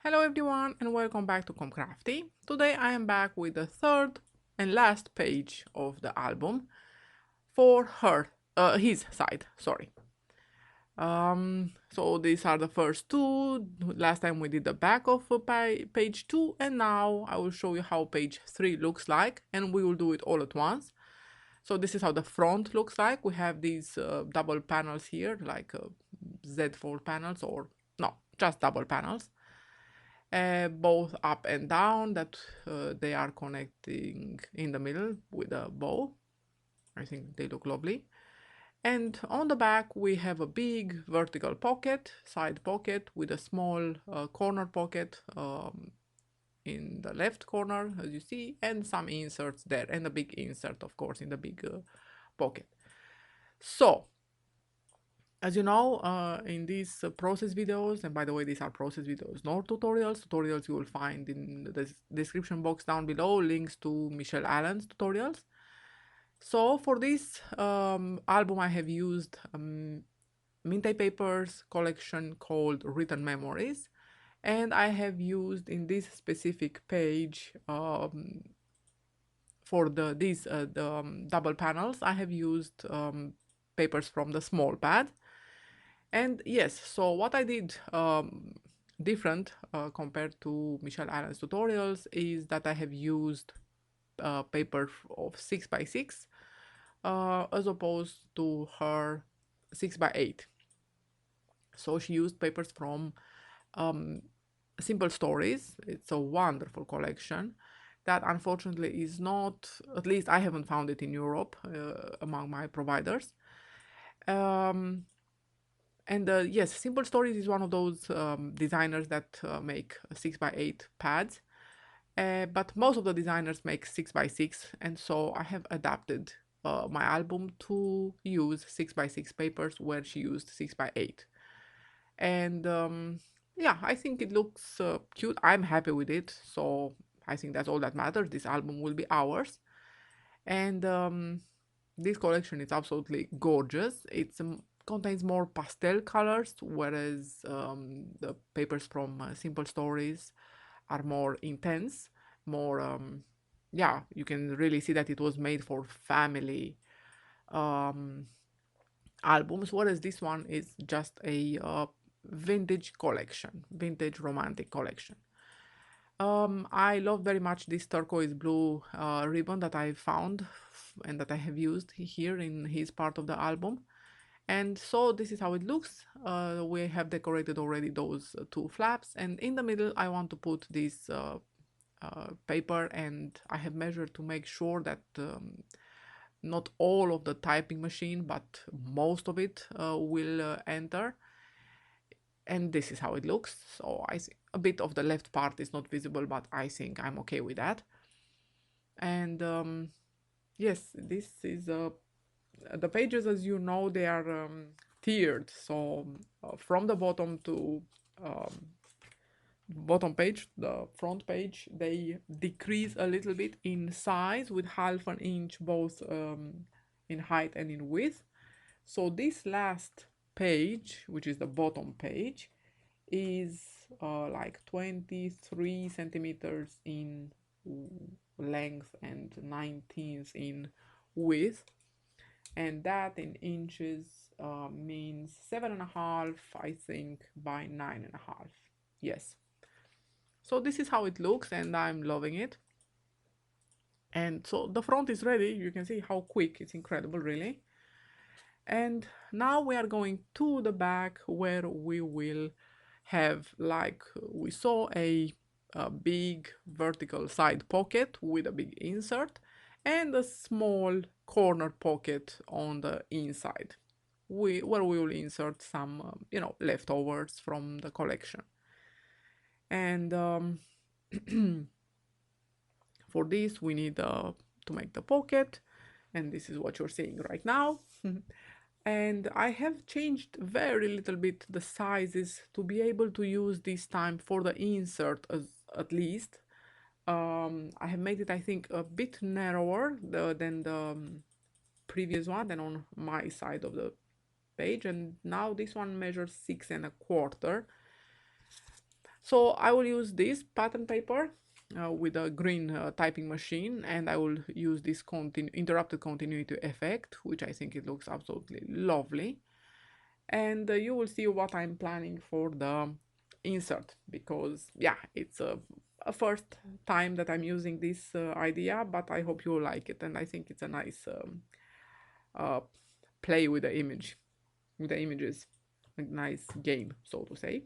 Hello everyone and welcome back to Comcrafty. Today I am back with the third and last page of the album for his side, sorry. So these are the first two. Last time we did the back of page 2 and now I will show you how page 3 looks like and we will do it all at once. So this is how the front looks like. We have these double panels here, like Z-fold panels or no, just double panels. Both up and down that they are connecting in the middle with a bow. I think they look lovely. And on the back we have a big vertical pocket, side pocket with a small corner pocket in the left corner as you see, and some inserts there, and a big insert of course in the big pocket. So as you know, in these process videos, and by the way, these are process videos, not tutorials. Tutorials you will find in the description box down below, links to Michelle Allen's tutorials. So for this album, I have used Minty Papers collection called Written Memories, and I have used in this specific page for these double panels, I have used papers from the small pad. And yes, so what I did different compared to Michelle Allen's tutorials is that I have used paper of 6 by 6 as opposed to her 6 by 8. So she used papers from um, Simple Stories. It's a wonderful collection that unfortunately is not, at least I haven't found it in Europe among my providers. Um, And yes, Simple Stories is one of those designers that make 6 by 8 pads, but most of the designers make 6 by 6, and so I have adapted my album to use 6 by 6 papers where she used 6 by 8. And yeah, I think it looks cute. I'm happy with it, so I think that's all that matters. This album will be ours. And this collection is absolutely gorgeous. It contains more pastel colors, whereas the papers from Simple Stories are more intense, more, yeah, you can really see that it was made for family um, albums, whereas this one is just a vintage collection, vintage romantic collection. I love very much this turquoise blue ribbon that I found and that I have used here in his part of the album. And so this is how it looks. We have decorated already those two flaps, and in the middle I want to put this paper, and I have measured to make sure that not all of the typing machine, but most of it will enter. And this is how it looks. So I think a bit of the left part is not visible, but I think I'm okay with that. And yes, this is the pages, as you know, they are tiered. So from the bottom to um, bottom page, the front page, they decrease a little bit in size with half an inch both in height and in width. So this last page, which is the bottom page, is like 23 centimeters in length and 19 in width, and that in inches means 7.5, I think, by 9.5. Yes. So this is how it looks, and I'm loving it. And so the front is ready. You can see how quick. It's incredible, really. And now we are going to the back where we will have, like we saw, a big vertical side pocket with a big insert and a small corner pocket on the inside where we will insert some leftovers from the collection. And for this we need to make the pocket, and this is what you're seeing right now. And I have changed very little bit the sizes to be able to use this time for the insert at least. I have made it, I think, a bit narrower than the previous one, than on my side of the page, and now this one measures 6.25. So I will use this pattern paper with a green typing machine, and I will use this interrupted continuity effect, which I think it looks absolutely lovely. And you will see what I'm planning for the insert, because yeah, it's a first time that I'm using this idea, but I hope you will like it, and I think it's a nice uh, play with the images, a nice game, so to say.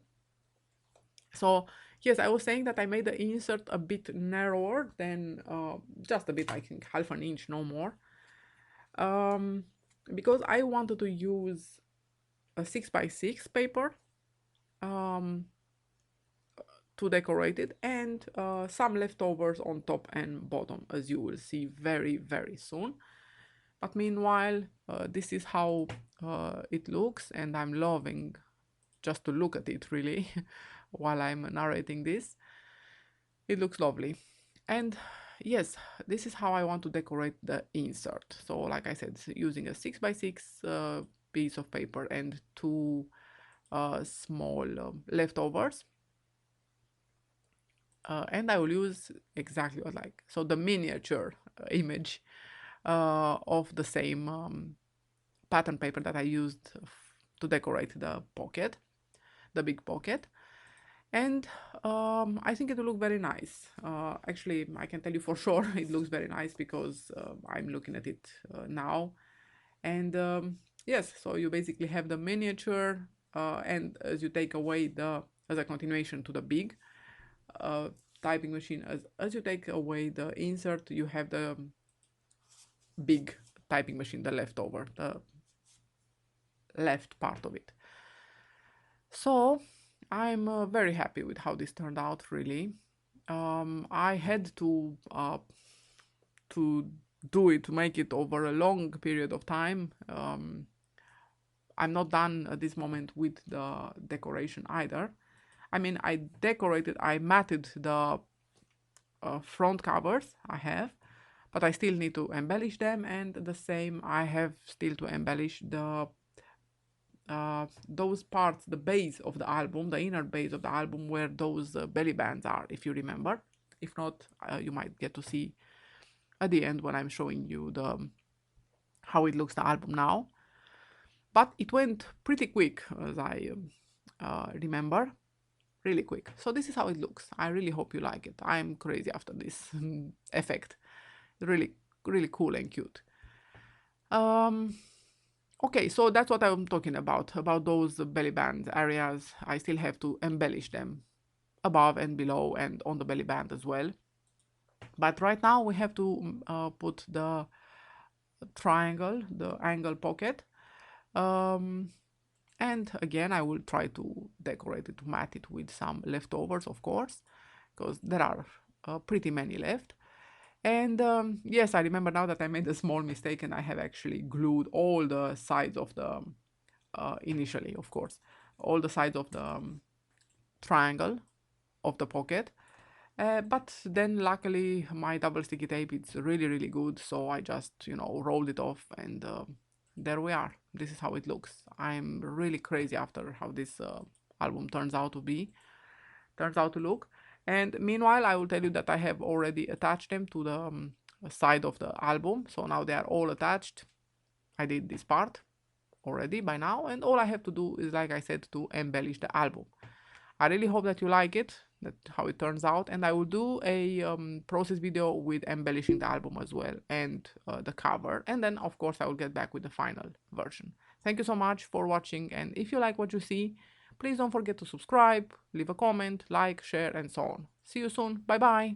So yes, I was saying that I made the insert a bit narrower than just a bit, I think 1/2 inch, no more, um, because I wanted to use a 6x6 paper um, to decorate it, and some leftovers on top and bottom, as you will see very, very soon. But meanwhile, this is how it looks, and I'm loving just to look at it really while I'm narrating this. It looks lovely. And yes, this is how I want to decorate the insert. So like I said, using a 6x6 piece of paper and two small leftovers. And I will use exactly what like, so the miniature image of the same pattern paper that I used to decorate the pocket, the big pocket. And I think it will look very nice. Actually, I can tell you for sure it looks very nice, because I'm looking at it now. And yes, so you basically have the miniature, and as you take away as a continuation to the big uh, typing machine, as you take away the insert, you have the big typing machine, the leftover, the left part of it. So I'm very happy with how this turned out, really. I had to do it, to make it over a long period of time. I'm not done at this moment with the decoration either. I mean, I matted the front covers I have, but I still need to embellish them, and the same, I have still to embellish the those parts, the base of the album, the inner base of the album, where those belly bands are, if you remember. If not, you might get to see at the end when I'm showing you the how it looks, the album now. But it went pretty quick, as I remember, really quick. So this is how it looks. I really hope you like it. I'm crazy after this effect. Really, really cool and cute. Okay, so that's what I'm talking about those belly band areas. I still have to embellish them above and below and on the belly band as well. But right now we have to put the triangle, the angle pocket. Um, and again, I will try to decorate it, to mat it with some leftovers, of course, because there are pretty many left. And yes, I remember now that I made a small mistake, and I have actually glued all the sides of the, initially, of course, all the sides of the triangle of the pocket. But then luckily my double sticky tape, it's really, really good. So I just, rolled it off, and there we are. This is how it looks. I'm really crazy after how this album turns out to look. And meanwhile, I will tell you that I have already attached them to the side of the album. So now they are all attached. I did this part already by now, and all I have to do is, like I said, to embellish the album. I really hope that you like it, that how it turns out, and I will do a process video with embellishing the album as well, and the cover, and then of course I will get back with the final version. Thank you so much for watching, and if you like what you see, please don't forget to subscribe, leave a comment, like, share, and so on. See you soon. Bye bye.